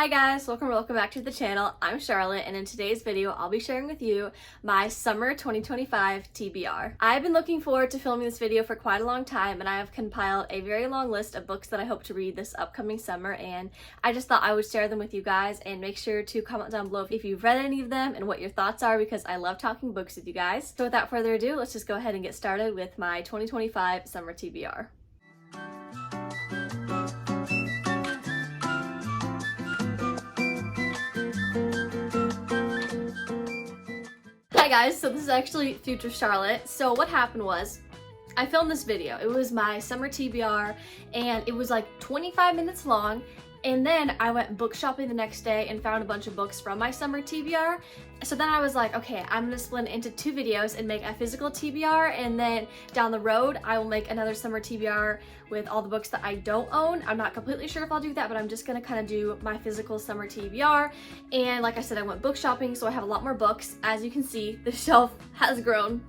Hi guys, welcome back to the channel. I'm Charlotte, and in today's video I'll be sharing with you my summer 2025 TBR. I've been looking forward to filming this video for quite a long time, and I have compiled a very long list of books that I hope to read this upcoming summer, and I just thought I would share them with you guys. And make sure to comment down below if you've read any of them and what your thoughts are, because I love talking books with you guys. So without further ado, let's just go ahead and get started with my 2025 summer TBR. Hi guys, so this is actually future Charlotte. So what happened was, I filmed this video. It was my summer TBR, and it was like 25 minutes long, and then I went book shopping the next day and found a bunch of books from my summer TBR. So then I was like, okay, I'm gonna split it into two videos and make a physical TBR, and then down the road I will make another summer TBR with all the books that I don't own. I'm not completely sure if I'll do that, but I'm just gonna kind of do my physical summer TBR. And like I said, I went book shopping, so I have a lot more books. As you can see, the shelf has grown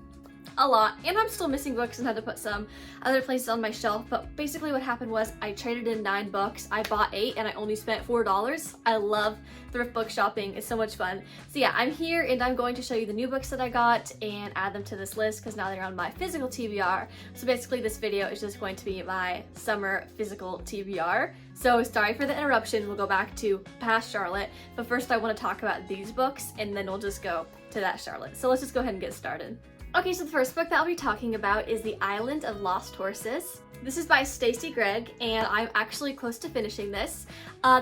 a lot, and I'm still missing books and had to put some other places on my shelf. But basically what happened was I traded in 9 books. I bought 8 and I only spent $4. I love thrift book shopping. It's so much fun. So yeah, I'm here and I'm going to show you the new books that I got and add them to this list because now they're on my physical TBR. So basically this video is just going to be my summer physical TBR. So sorry for the interruption. We'll go back to past Charlotte, but first I want to talk about these books and then we'll just go to that Charlotte. So let's just go ahead and get started. Okay, so the first book that I'll be talking about is The Island of Lost Horses. This is by Stacy Gregg, and I'm actually close to finishing this.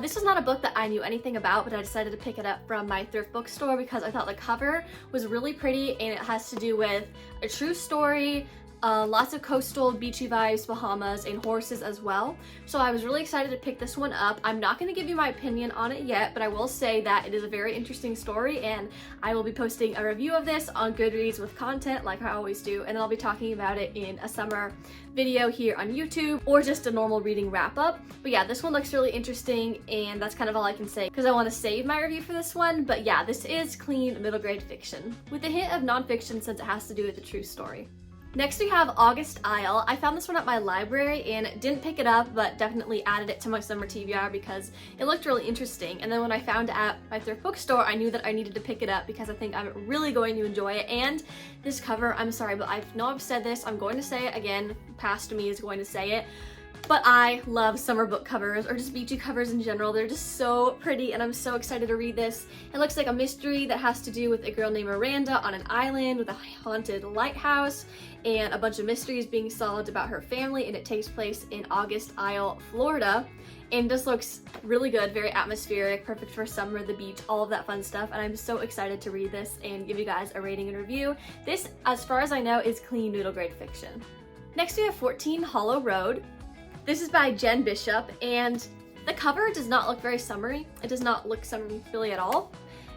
This was not a book that I knew anything about, but I decided to pick it up from my thrift bookstore because I thought the cover was really pretty, and it has to do with a true story, lots of coastal beachy vibes, Bahamas, and horses as well. So I was really excited to pick this one up. I'm not going to give you my opinion on it yet, but I will say that it is a very interesting story, and I will be posting a review of this on Goodreads with content like I always do, and then I'll be talking about it in a summer video here on YouTube or just a normal reading wrap up. But yeah, this one looks really interesting, and that's kind of all I can say because I want to save my review for this one. But yeah, this is clean middle grade fiction with a hint of nonfiction since it has to do with a true story. Next we have August Isle. I found this one at my library and didn't pick it up, but definitely added it to my summer TBR because it looked really interesting. And then when I found it at my thrift bookstore, I knew that I needed to pick it up because I think I'm really going to enjoy it. And this cover, I'm sorry, but I know I've said this, I'm going to say it again, past me is going to say it, but I love summer book covers or just beachy covers in general. They're just so pretty, and I'm so excited to read this. It looks like a mystery that has to do with a girl named Miranda on an island with a haunted lighthouse and a bunch of mysteries being solved about her family, and it takes place in August Isle, Florida. And this looks really good, very atmospheric, perfect for summer, the beach, all of that fun stuff. And I'm so excited to read this and give you guys a rating and review. This, as far as I know, is clean middle grade fiction. Next we have 14 Hollow Road. This is by Jen Bishop, and the cover does not look very summery. It does not look summery really at all,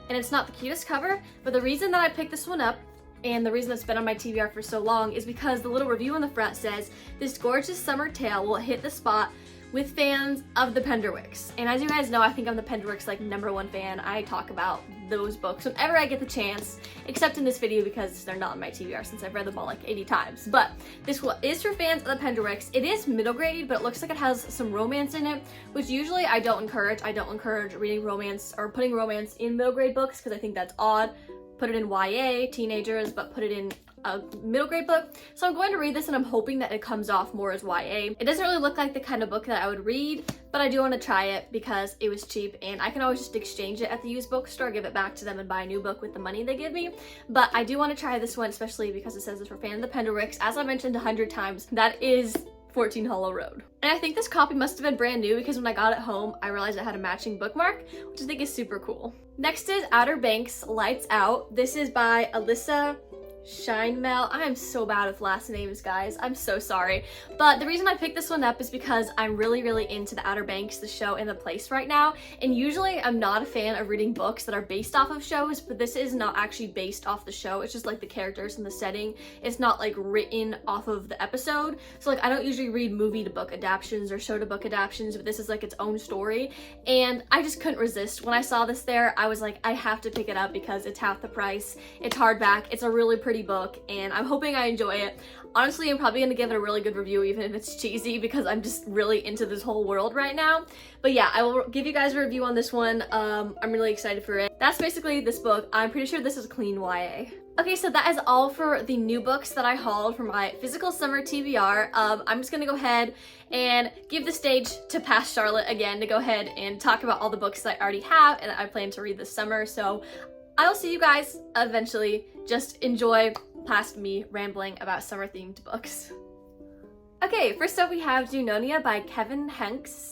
and it's not the cutest cover. But the reason that I picked this one up and the reason it's been on my TBR for so long is because the little review on the front says, "This gorgeous summer tale will hit the spot with fans of the Penderwicks." And as you guys know, I think I'm the Penderwicks like #1 fan. I talk about those books whenever I get the chance, except in this video because they're not on my TBR since I've read them all like 80 times. But this is for fans of the Penderwicks. It is middle grade, but it looks like it has some romance in it, which usually I don't encourage. I don't encourage reading romance or putting romance in middle grade books because I think that's odd. Put it in YA, teenagers, but put it in a middle grade book. So I'm going to read this, and I'm hoping that it comes off more as YA. It doesn't really look like the kind of book that I would read, but I do want to try it because it was cheap, and I can always just exchange it at the used bookstore, give it back to them, and buy a new book with the money they give me. But I do want to try this one, especially because it says it's for fans of the Penderwicks. As I mentioned 100 times, that is 14 Hollow Road. And I think this copy must have been brand new because when I got it home, I realized it had a matching bookmark, which I think is super cool. Next is Outer Banks, Lights Out. This is by Alyssa Scheinmel. I am so bad with last names, guys. I'm so sorry. But the reason I picked this one up is because I'm really into the Outer Banks, the show and the place right now. And usually I'm not a fan of reading books that are based off of shows, but this is not actually based off the show. It's just like the characters and the setting. It's not like written off of the episode. So like I don't usually read movie to book adaptions or show to book adaptions, but this is like its own story. And I just couldn't resist. When I saw this there, I was like, I have to pick it up because it's half the price. It's hardback. It's a really pretty pretty book, and I'm hoping I enjoy it. Honestly, I'm probably gonna give it a really good review even if it's cheesy because I'm just really into this whole world right now. But yeah, I will give you guys a review on this one. I'm really excited for it. That's basically this book. I'm pretty sure this is clean YA. Okay, so that is all for the new books that I hauled for my physical summer TBR. I'm just gonna go ahead and give the stage to Past Charlotte again to go ahead and talk about all the books that I already have and that I plan to read this summer. So I'll see you guys eventually. Just enjoy past me rambling about summer themed books. Okay, first up we have Junonia by Kevin Henkes,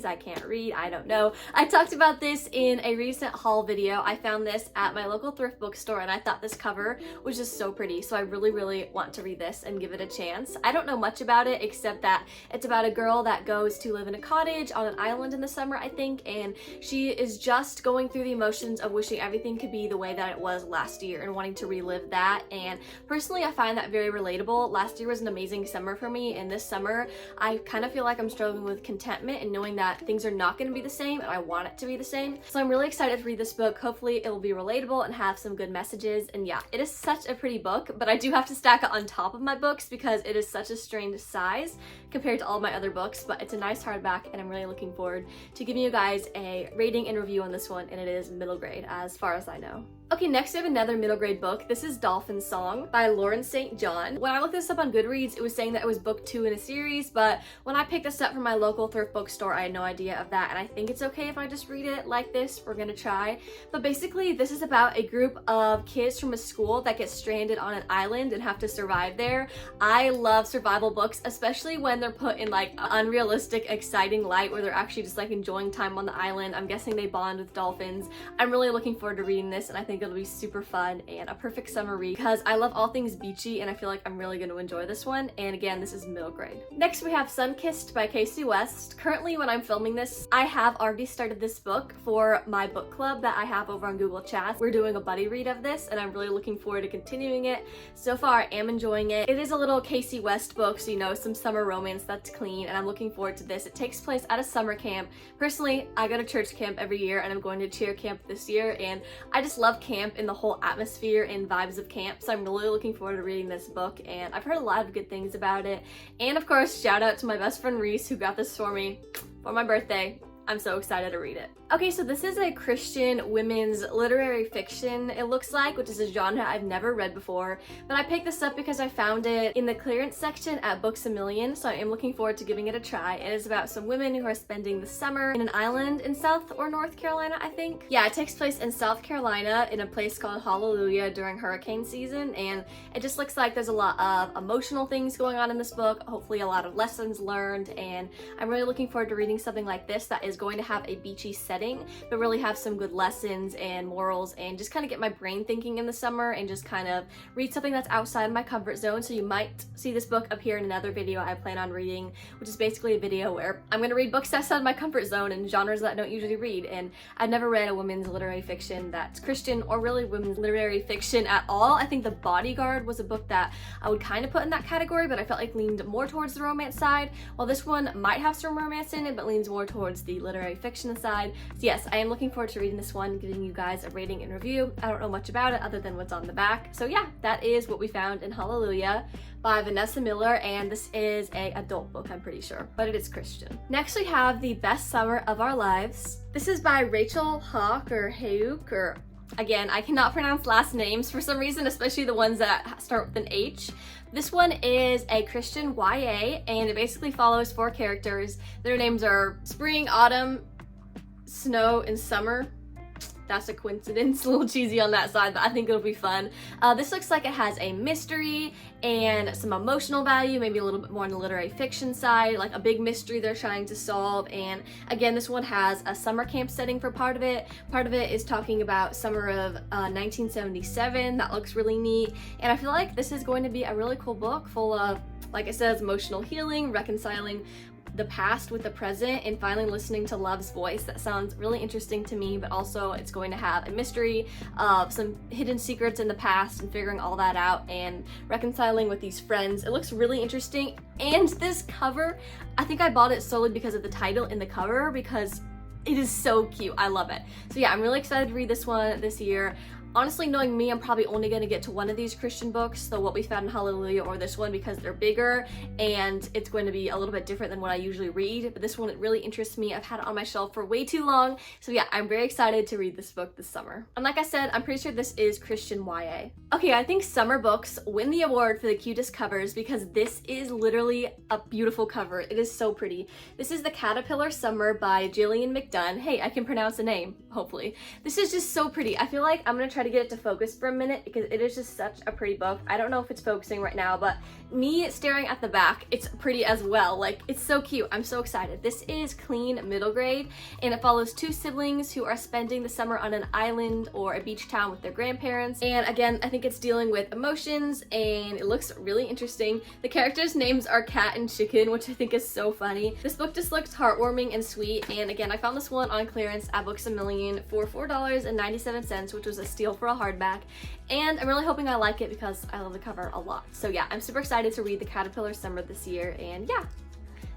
I can't read, I don't know. I talked about this in a recent haul video. I found this at my local thrift bookstore and I thought this cover was just so pretty, so I really want to read this and give it a chance. I don't know much about it except that it's about a girl that goes to live in a cottage on an island in the summer, I think, and she is just going through the emotions of wishing everything could be the way that it was last year and wanting to relive that. And personally, I find that very relatable. Last year was an amazing summer for me, and this summer I kind of feel like I'm struggling with contentment and knowing that things are not going to be the same and I want it to be the same. So I'm really excited to read this book. Hopefully it will be relatable and have some good messages. And yeah, it is such a pretty book, but I do have to stack it on top of my books because it is such a strange size compared to all my other books, but it's a nice hardback and I'm really looking forward to giving you guys a rating and review on this one, and it is middle grade as far as I know. Okay, next we have another middle grade book. This is Dolphin Song by Lauren St. John. When I looked this up on Goodreads, it was saying that it was book 2 in a series, but when I picked this up from my local thrift bookstore, I had no idea of that, and I think it's okay if I just read it like this. We're gonna try. But basically, this is about a group of kids from a school that get stranded on an island and have to survive there. I love survival books, especially when they're put in like an unrealistic, exciting light where they're actually just like enjoying time on the island. I'm guessing they bond with dolphins. I'm really looking forward to reading this, and I think it'll be super fun and a perfect summer read because I love all things beachy and I feel like I'm really going to enjoy this one. And again, this is middle grade. Next we have Sunkissed by Casey West. Currently when I'm filming this, I have already started this book for my book club that I have over on Google Chat. We're doing a buddy read of this and I'm really looking forward to continuing it. So far I am enjoying it. It is a little Casey West book, so you know, some summer romance that's clean, and I'm looking forward to this. It takes place at a summer camp. Personally, I go to church camp every year and I'm going to cheer camp this year, and I just love camp and the whole atmosphere and vibes of camp, so I'm really looking forward to reading this book, and I've heard a lot of good things about it. And of course, shout out to my best friend Reese who got this for me for my birthday. I'm so excited to read it. Okay, so this is a Christian women's literary fiction, it looks like, which is a genre I've never read before, but I picked this up because I found it in the clearance section at Books A Million, so I am looking forward to giving it a try. It is about some women who are spending the summer in an island in South or North Carolina, I think. Yeah, it takes place in South Carolina in a place called Hallelujah during hurricane season, and it just looks like there's a lot of emotional things going on in this book, hopefully a lot of lessons learned, and I'm really looking forward to reading something like this that is going to have a beachy setting but really have some good lessons and morals and just kind of get my brain thinking in the summer and just kind of read something that's outside of my comfort zone. So you might see this book appear in another video I plan on reading, which is basically a video where I'm going to read books outside of my comfort zone and genres that I don't usually read. And I've never read a women's literary fiction that's Christian or really women's literary fiction at all. I think The Bodyguard was a book that I would kind of put in that category, but I felt like leaned more towards the romance side, while this one might have some romance in it but leans more towards the literary fiction side. So yes, I am looking forward to reading this one, giving you guys a rating and review. I don't know much about it other than what's on the back. So yeah, that is what we found in Hallelujah by Vanessa Miller, and this is a adult book, I'm pretty sure, but it is Christian. Next we have The Best Summer of Our Lives. This is by Rachel Hawk or Hayuk, or again, I cannot pronounce last names for some reason, especially the ones that start with an H. This one is a Christian YA, and it basically follows 4 characters. Their names are Spring, Autumn, Snow, and Summer. That's a coincidence, a little cheesy on that side, but I think it'll be fun. This looks like it has a mystery and some emotional value, maybe a little bit more on the literary fiction side, like a big mystery they're trying to solve. And again, this one has a summer camp setting for part of it. Part of it is talking about summer of 1977. That looks really neat. And I feel like this is going to be a really cool book full of, like it says, emotional healing, reconciling the past with the present, and finally listening to love's voice. That sounds really interesting to me, but also it's going to have a mystery of some hidden secrets in the past and figuring all that out and reconciling with these friends. It looks really interesting, and this cover, I think I bought it solely because of the title in the cover because it is so cute. I love it. So yeah, I'm really excited to read this one this year. Honestly, knowing me, I'm probably only going to get to one of these Christian books, the What We Found in Hallelujah or this one, because they're bigger and it's going to be a little bit different than what I usually read. But this one, it really interests me. I've had it on my shelf for way too long. So yeah, I'm very excited to read this book this summer. And like I said, I'm pretty sure this is Christian YA. Okay, I think summer books win the award for the cutest covers because this is literally a beautiful cover. It is so pretty. This is The Caterpillar Summer by Gillian McDunn. Hey, I can pronounce the name, hopefully. This is just so pretty. I feel like I'm gonna try to get it to focus for a minute because it is just such a pretty book. I don't know if it's focusing right now, but me staring at the back, it's pretty as well. Like, it's so cute. I'm so excited. This is clean middle grade, and it follows two siblings who are spending the summer on an island or a beach town with their grandparents. And again, I think it's dealing with emotions, and it looks really interesting. The characters' names are Cat and Chicken, which I think is so funny. This book just looks heartwarming and sweet, and again, I found this one on clearance at Books A Million for $4.97, which was a steal for a hardback, and I'm really hoping I like it because I love the cover a lot. So yeah, I'm super excited to read The Caterpillar Summer this year, and yeah,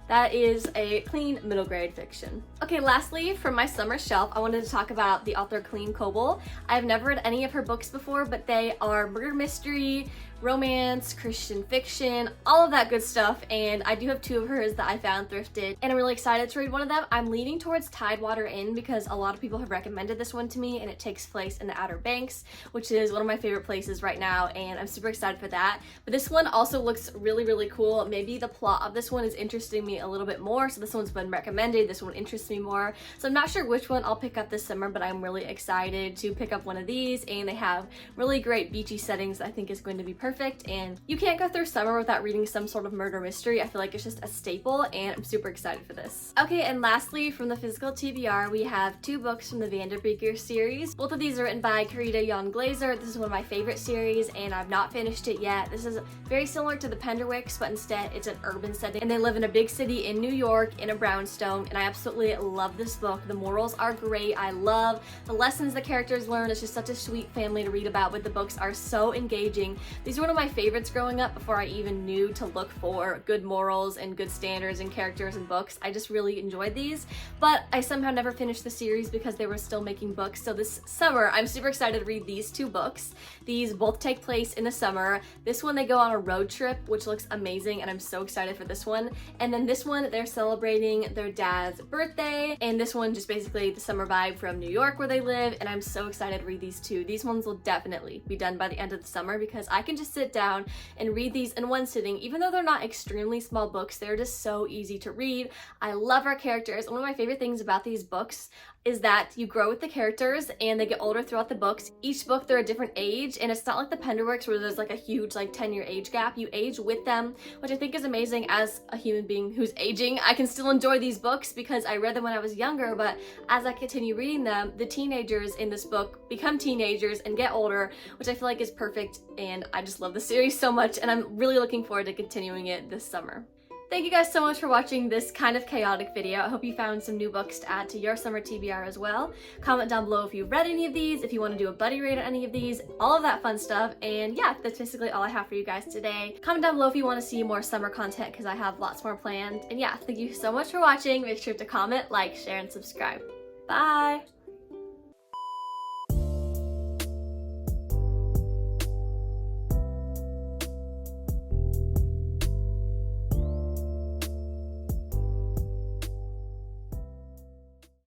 that is a clean middle grade fiction. Okay, lastly, from my summer shelf, I wanted to talk about the author Colleen Coble. I've never read any of her books before, but they are murder mystery, romance, Christian fiction, all of that good stuff, and I do have two of hers that I found thrifted, and I'm really excited to read one of them. I'm leaning towards Tidewater Inn because a lot of people have recommended this one to me, and it takes place in the Outer Banks, which is one of my favorite places right now, and I'm super excited for that. But this one also looks really, really cool. Maybe the plot of this one is interesting me a little bit more, so this one's been recommended, this one interests me more, so I'm not sure which one I'll pick up this summer, but I'm really excited to pick up one of these, and they have really great beachy settings that I think is going to be perfect, and you can't go through summer without reading some sort of murder mystery. I feel like it's just a staple, and I'm super excited for this. Okay, and lastly, from the physical TBR, we have two books from the Vanderbeeker series. Both of these are written by Karita Jan Glazer. This is one of my favorite series, and I've not finished it yet. This is very similar to the Penderwicks, but instead it's an urban setting, and they live in a big city in New York in a brownstone, and I absolutely love this book. The morals are great. I love the lessons the characters learn. It's just such a sweet family to read about, but the books are so engaging. These are one of my favorites growing up before I even knew to look for good morals and good standards and characters in books. I just really enjoyed these, but I somehow never finished the series because they were still making books. So this summer, I'm super excited to read these two books. These both take place in the summer. This one, they go on a road trip, which looks amazing, and I'm so excited for this one. And then this one, they're celebrating their dad's birthday, and this one just basically the summer vibe from New York where they live, and I'm so excited to read these two. These ones will definitely be done by the end of the summer because I can just sit down and read these in one sitting. Even though they're not extremely small books, they're just so easy to read. I love our characters. One of my favorite things about these books is that you grow with the characters and they get older throughout the books. Each book they're a different age, and it's not like the Penderwicks where there's like a huge 10-year age gap. You age with them, which I think is amazing. As a human being who's aging, I can still enjoy these books because I read them when I was younger, but as I continue reading them, the teenagers in this book become teenagers and get older, which I feel like is perfect, and I just love the series so much, and I'm really looking forward to continuing it this summer. Thank you guys so much for watching this kind of chaotic video. I hope you found some new books to add to your summer TBR as well. Comment down below if you've read any of these, if you want to do a buddy rate on any of these, all of that fun stuff. And yeah, that's basically all I have for you guys today. Comment down below if you want to see more summer content because I have lots more planned. And yeah, thank you so much for watching. Make sure to comment, like, share, and subscribe. Bye!